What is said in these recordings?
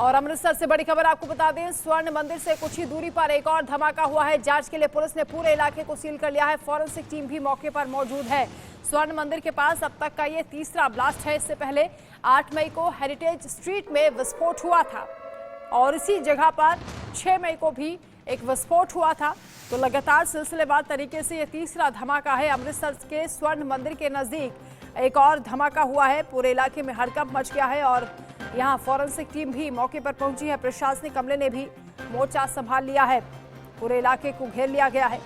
और अमृतसर से बड़ी खबर आपको बता दें, स्वर्ण मंदिर से कुछ ही दूरी पर एक और धमाका हुआ है। जांच के लिए पुलिस ने पूरे इलाके को सील कर लिया है। फॉरेंसिक टीम भी मौके पर मौजूद है। स्वर्ण मंदिर के पास अब तक का ये तीसरा ब्लास्ट है। इससे पहले 8 मई को हेरिटेज स्ट्रीट में विस्फोट हुआ था और इसी जगह पर 6 मई को भी एक विस्फोट हुआ था। तो लगातार सिलसिलेवार तरीके से ये तीसरा धमाका है। अमृतसर के स्वर्ण मंदिर के नजदीक एक और धमाका हुआ है। पूरे इलाके में हड़कंप मच गया है और यहाँ फॉरेंसिक टीम भी मौके पर पहुंची है। प्रशासनिक अमले ने भी मोर्चा संभाल लिया है। पूरे इलाके को घेर लिया गया है।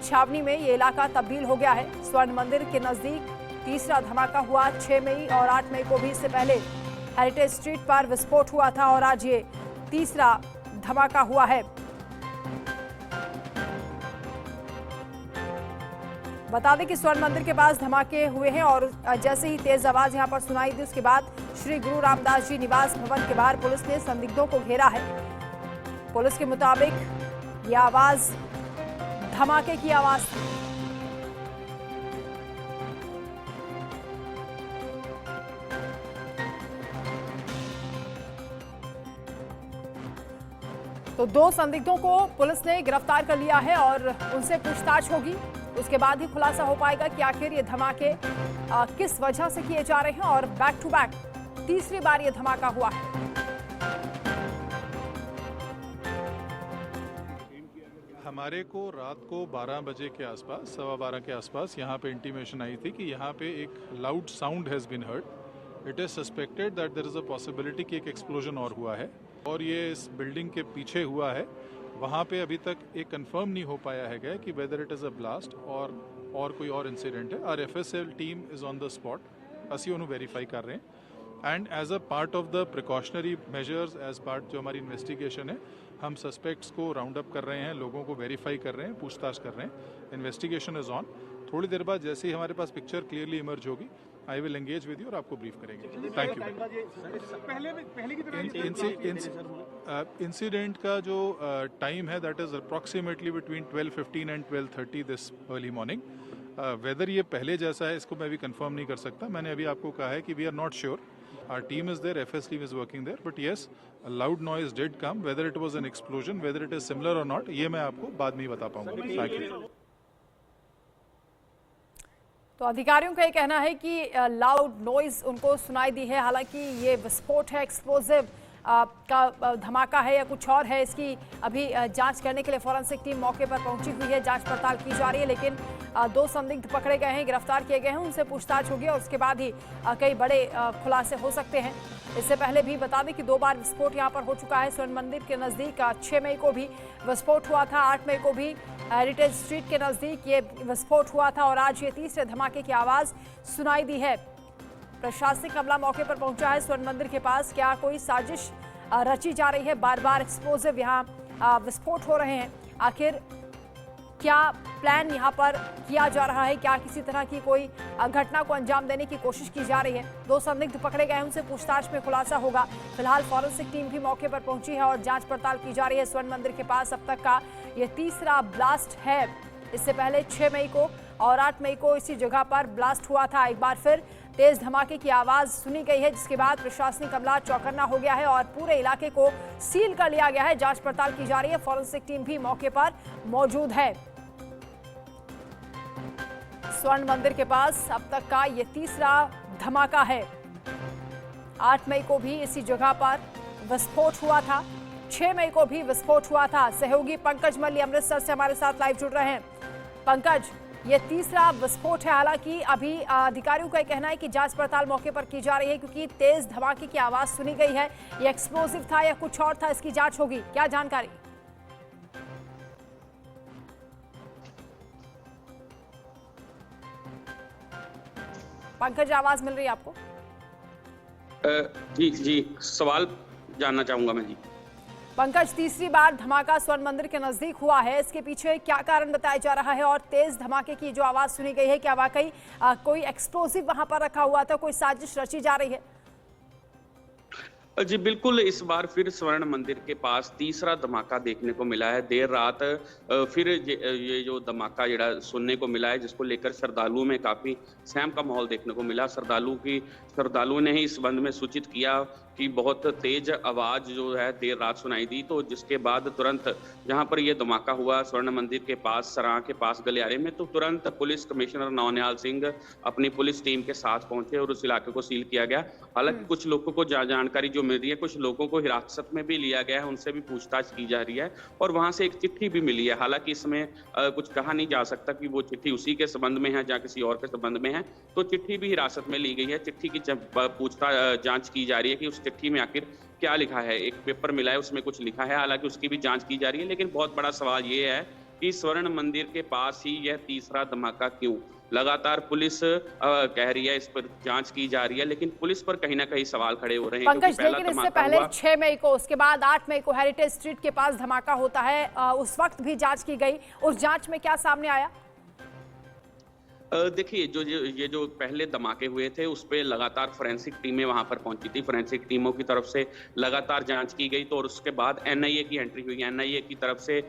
छावनी में ये इलाका तब्दील हो गया है। स्वर्ण मंदिर के नजदीक तीसरा धमाका हुआ 6 मई और 8 मई को भी। इससे पहले हेरिटेज स्ट्रीट पर विस्फोट हुआ था और आज ये तीसरा धमाका हुआ है। बता दें कि स्वर्ण मंदिर के पास धमाके हुए हैं और जैसे ही तेज आवाज यहां पर सुनाई दी, उसके बाद श्री गुरु रामदास जी निवास भवन के बाहर पुलिस ने संदिग्धों को घेरा है। पुलिस के मुताबिक यह आवाज धमाके की आवाज थी। तो 2 संदिग्धों को पुलिस ने गिरफ्तार कर लिया है और उनसे पूछताछ होगी। उसके बाद ही खुलासा हो पाएगा कि आखिर ये धमाके किस वजह से किए जा रहे हैं और बैक टू बैक तीसरी बार ये धमाका हुआ है। हमारे को रात को 12 बजे के आसपास, 12:15 के आसपास यहाँ पे इंटीमेशन आई थी कि यहाँ पे एक loud sound has been heard. It is suspected that there is a possibility कि एक एक्सप्लोजन और हुआ है और ये इस बिल्डिंग के पीछे हुआ है। वहाँ पे अभी तक एक कंफर्म नहीं हो पाया है कि whether it is a blast और कोई और इंसिडेंट है। Our FSL team is on the spot, ਅਸੀਂ ਉਹਨੂੰ वेरीफाई कर रहे हैं and as a part of the precautionary measures, as part जो हमारी इन्वेस्टिगेशन है, हम सस्पेक्ट्स को राउंड अप कर रहे हैं, लोगों को वेरीफाई कर रहे हैं, पूछताछ कर रहे हैं। Investigation is on. थोड़ी देर बाद जैसे ही हमारे पास पिक्चर क्लियरली इमर्ज होगी, I will engage with you और आपको ब्रीफ करेंगे। Thank you. इंसिडेंट का जो टाइम है that is approximately between 12:15 and 12:30 this early morning. Whether ये पहले जैसा है इसको मैं भी कंफर्म नहीं कर सकता। मैंने अभी आपको कहा है कि we are not sure. Our team is there, FS team is working there, but yes, a loud noise did come. Whether it was an explosion, whether it is similar or not, ये मैं आपको बाद में ही बता पाऊंगा। Thank you. तो अधिकारियों का ये कहना है कि लाउड नॉइज उनको सुनाई दी है। हालांकि ये विस्फोट है, एक्सप्लोजिव का धमाका है या कुछ और है, इसकी अभी जांच करने के लिए फॉरेंसिक टीम मौके पर पहुंची हुई है। जांच पड़ताल की जा रही है, लेकिन 2 संदिग्ध पकड़े गए हैं, गिरफ्तार किए गए हैं। उनसे पूछताछ होगी और उसके बाद ही कई बड़े खुलासे हो सकते हैं। इससे पहले भी बता दें कि 2 बार विस्फोट यहाँ पर हो चुका है। स्वर्ण मंदिर के नज़दीक 6 मई को भी विस्फोट हुआ था, 8 मई को भी हेरिटेज स्ट्रीट के नज़दीक ये विस्फोट हुआ था और आज ये तीसरे धमाके की आवाज़ सुनाई दी है। प्रशासनिक अमला मौके पर पहुंचा है स्वर्ण मंदिर के पास। क्या कोई साजिश रची जा रही है? बार बार एक्सप्लोजिव यहाँ विस्फोट हो रहे हैं। आखिर क्या प्लान यहाँ पर किया जा रहा है? क्या किसी तरह की कोई घटना को अंजाम देने की कोशिश की जा रही है? 2 संदिग्ध पकड़े गए हैं, उनसे पूछताछ में खुलासा होगा। फिलहाल फॉरेंसिक टीम भी मौके पर पहुंची है और जांच पड़ताल की जा रही है। स्वर्ण मंदिर के पास अब तक का ये तीसरा ब्लास्ट है। इससे पहले 6 मई को और 8 मई को इसी जगह पर ब्लास्ट हुआ था। एक बार फिर तेज धमाके की आवाज सुनी गई है, जिसके बाद प्रशासनिक अमला चौकन्ना हो गया है और पूरे इलाके को सील कर लिया गया है। जांच पड़ताल की जा रही है। फॉरेंसिक टीम भी मौके पर मौजूद है। स्वर्ण मंदिर के पास अब तक का ये तीसरा धमाका है। 8 मई को भी इसी जगह पर विस्फोट हुआ था, 6 मई को भी विस्फोट हुआ था। सहयोगी पंकज मल्ली अमृतसर से हमारे साथ लाइव जुड़ रहे हैं। पंकज, ये तीसरा विस्फोट है। हालांकि अभी अधिकारियों का कहना है कि जांच पड़ताल मौके पर की जा रही है, क्योंकि तेज धमाके की आवाज सुनी गई है। ये एक्सप्लोजिव था या कुछ और था, इसकी जांच होगी। क्या जानकारी? पंकज, आवाज मिल रही है आपको? जी, सवाल जानना चाहूंगा मैं। जी पंकज, तीसरी बार धमाका स्वर्ण मंदिर के नजदीक हुआ है, इसके पीछे क्या कारण बताया जा रहा है? और तेज धमाके की जो आवाज सुनी गई है, क्या वाकई कोई एक्सप्लोजिव वहां पर रखा हुआ था? कोई साजिश रची जा रही है? जी बिल्कुल, इस बार फिर स्वर्ण मंदिर के पास तीसरा धमाका देखने को मिला है। देर रात फिर ये जो धमाका जड़ा सुनने को मिला है, जिसको लेकर श्रद्धालुओं में काफ़ी सहम का माहौल देखने को मिला। श्रद्धालुओं ने ही इस संबंध में सूचित किया कि बहुत तेज आवाज जो है देर रात सुनाई दी, तो जिसके बाद तुरंत जहां पर यह धमाका हुआ स्वर्ण मंदिर के पास, सराह के पास गलियारे में, तो तुरंत पुलिस कमिश्नर नौनिहाल सिंह अपनी पुलिस टीम के साथ पहुंचे और उस इलाके को सील किया गया। हालांकि कुछ लोगों को जानकारी जो मिल रही है, कुछ लोगों को हिरासत में भी लिया गया है, उनसे भी पूछताछ की जा रही है और वहां से एक चिट्ठी भी मिली है। हालांकि इसमें कुछ कहा नहीं जा सकता कि वो चिट्ठी उसी के संबंध में है या किसी और के संबंध में है, तो चिट्ठी भी हिरासत में ली गई है। चिट्ठी की पूछताछ जांच की जा रही है कि उस चिट्ठी में आखिर क्या लिखा है। एक पेपर मिला है, उसमें कुछ लिखा है, हालांकि उसकी भी जांच की जा रही है। लेकिन बहुत बड़ा सवाल ये है कि स्वर्ण मंदिर के पास ही यह तीसरा धमाका क्यों? लगातार पुलिस कह रही है इस पर जांच की जा रही है, लेकिन पुलिस पर कहीं ना कहीं सवाल खड़े हो रहे हैं। पंकज, लेकिन इससे पहले 6 मई को, उसके बाद 8 मई को हेरिटेज स्ट्रीट के पास धमाका होता है, उस वक्त भी जांच की गई। उस जांच में क्या सामने आया? देखिए, ये जो पहले धमाके हुए थे उस पे लगातार फोरेंसिक टीमें वहां पर पहुंची थी। फोरेंसिक टीमों की तरफ से लगातार जांच की गई, तो और उसके बाद एनआईए की एंट्री हुई। एनआईए की तरफ से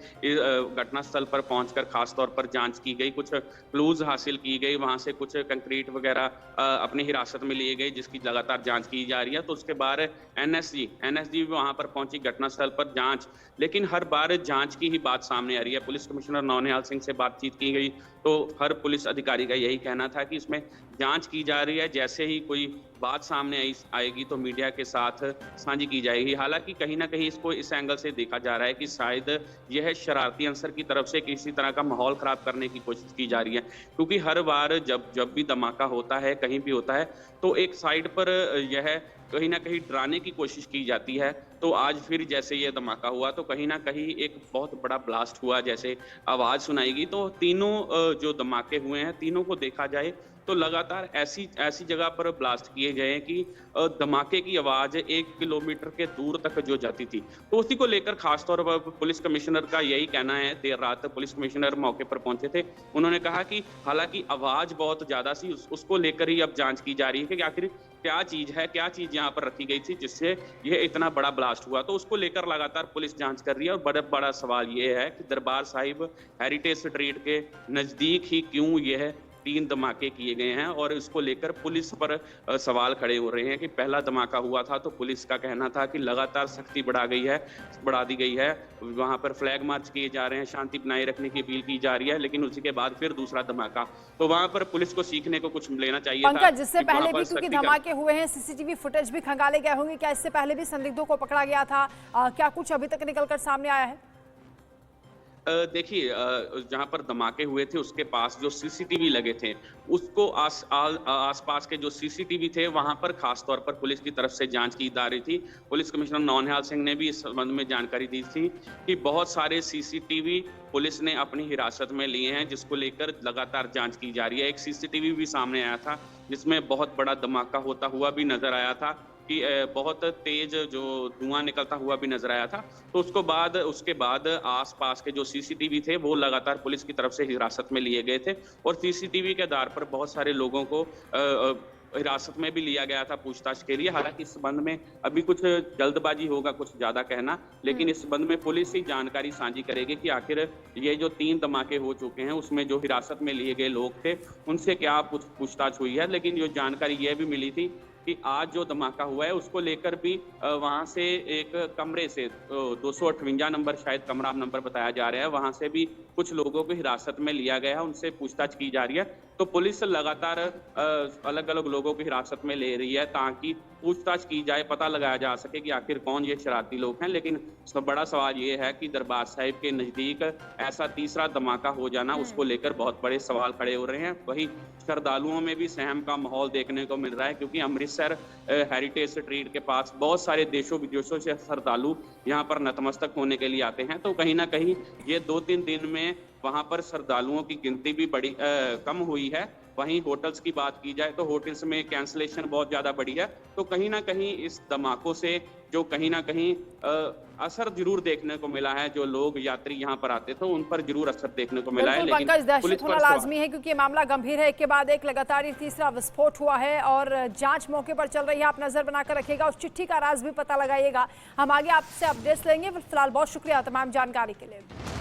घटनास्थल पर पहुंचकर खास तौर पर जांच की गई, कुछ क्लूज हासिल की गई, वहां से कुछ कंक्रीट वगैरह अपनी हिरासत में लिए गए, जिसकी लगातार जांच की जा रही है। तो उसके बाद एनएसजी भी वहां पर पहुंची घटनास्थल पर जांच, लेकिन हर बार जांच की ही बात सामने आ रही है। पुलिस कमिश्नर नौनिहाल सिंह से बातचीत की गई तो हर पुलिस अधिकारी का यही कहना था कि इसमें जांच की जा रही है, जैसे ही कोई बात सामने आएगी तो मीडिया के साथ साझी की जाएगी। हालांकि कहीं ना कहीं इसको इस एंगल से देखा जा रहा है कि शायद यह शरारती अंसर की तरफ से किसी तरह का माहौल खराब करने की कोशिश की जा रही है, क्योंकि हर बार जब भी धमाका होता है, कहीं भी होता है, तो एक साइड पर यह कहीं ना कहीं डराने की कोशिश की जाती है। तो आज फिर जैसे ये धमाका हुआ तो कहीं ना कहीं एक बहुत बड़ा ब्लास्ट हुआ, जैसे आवाज सुनाएगी। तो तीनों जो धमाके हुए हैं, तीनों को देखा जाए तो लगातार ऐसी जगह पर ब्लास्ट किए गए हैं कि धमाके की आवाज 1 किलोमीटर के दूर तक जो जाती थी। तो उसी को लेकर खासतौर पर पुलिस कमिश्नर का यही कहना है। देर रात पुलिस कमिश्नर मौके पर पहुंचे थे, उन्होंने कहा कि हालांकि आवाज बहुत ज्यादा सी, उसको लेकर ही अब जांच की जा रही है कि आखिर क्या चीज यहाँ पर रखी गई थी जिससे यह इतना बड़ा ब्लास्ट हुआ। तो उसको लेकर लगातार पुलिस जांच कर रही है। और बड़ा सवाल ये है कि दरबार साहिब हेरिटेज स्ट्रीट के नजदीक ही क्यों यह 3 धमाके किए गए हैं, और इसको लेकर पुलिस पर सवाल खड़े हो रहे हैं कि पहला धमाका हुआ था तो पुलिस का कहना था कि लगातार सख्ती बढ़ा दी गई है, वहां पर फ्लैग मार्च किए जा रहे हैं, शांति बनाए रखने की अपील की जा रही है, लेकिन उसी के बाद फिर दूसरा धमाका। तो वहां पर पुलिस को सीखने को कुछ लेना चाहिए था। पंकज, जिससे पहले भी क्योंकि धमाके हुए हैं, सीसीटीवी फुटेज भी खंगाले गए होंगे, क्या इससे पहले भी संदिग्धों को पकड़ा गया था? क्या कुछ अभी तक निकलकर सामने आया है? देखिए, जहां पर धमाके हुए थे उसके पास जो सीसीटीवी लगे थे, उसको आसपास के जो सीसीटीवी थे वहां पर खास तौर पर पुलिस की तरफ से जांच की जा रही थी। पुलिस कमिश्नर नौनिहाल सिंह ने भी इस संबंध में जानकारी दी थी कि बहुत सारे सीसीटीवी पुलिस ने अपनी हिरासत में लिए हैं, जिसको लेकर लगातार जांच की जा रही है। एक सीसीटीवी भी सामने आया था जिसमें बहुत बड़ा धमाका होता हुआ भी नजर आया था कि बहुत तेज जो धुआं निकलता हुआ भी नजर आया था। तो उसके बाद आसपास के जो सीसीटीवी थे वो लगातार पुलिस की तरफ से हिरासत में लिए गए थे, और सीसीटीवी के आधार पर बहुत सारे लोगों को हिरासत में भी लिया गया था पूछताछ के लिए। हालांकि इस संबंध में अभी कुछ जल्दबाजी होगा कुछ ज्यादा कहना, लेकिन इस संबंध में पुलिस ही जानकारी साझी करेगी कि आखिर ये जो 3 धमाके हो चुके हैं उसमें जो हिरासत में लिए गए लोग थे उनसे क्या पूछताछ हुई है। लेकिन जो जानकारी यह भी मिली थी कि आज जो धमाका हुआ है उसको लेकर भी वहां से एक कमरे से 258 नंबर शायद कमरा नंबर बताया जा रहा है, वहां से भी कुछ लोगों को हिरासत में लिया गया है, उनसे पूछताछ की जा रही है। तो पुलिस लगातार अलग अलग लोगों को हिरासत में ले रही है ताकि पूछताछ की जाए, पता लगाया जा सके कि आखिर कौन ये शरारती लोग हैं। लेकिन सब बड़ा सवाल ये है कि दरबार साहिब के नजदीक ऐसा तीसरा धमाका हो जाना, उसको लेकर बहुत बड़े सवाल खड़े हो रहे हैं। वहीं श्रद्धालुओं में भी सहम का माहौल देखने को मिल रहा है, क्योंकि अमृतसर हेरिटेज स्ट्रीट के पास बहुत सारे देशों विदेशों से श्रद्धालु यहाँ पर नतमस्तक होने के लिए आते हैं। तो कहीं ना कहीं ये 2-3 दिन में वहां पर श्रद्धालुओं की गिनती भी बड़ी कम हुई है। वहीं होटल्स की बात की जाए तो होटल्स में कैंसलेशन बहुत ज्यादा बढ़ी है। तो कहीं ना कहीं इस धमाकों से जो कहीं ना कहीं असर जरूर देखने को मिला है, जो लोग यात्री यहाँ पर आते थे उन पर जरूर असर देखने को मिला है। लेकिन पंकज, दहशत होना लाजमी है क्योंकि ये मामला गंभीर है। एक के बाद एक लगातार ये तीसरा विस्फोट हुआ है और जांच मौके पर चल रही है। आप नजर बनाकर रखिएगा, उस चिट्ठी का राज भी पता लगाइएगा। हम आगे आपसे अपडेट्स लेंगे। फिलहाल बहुत शुक्रिया तमाम जानकारी के लिए।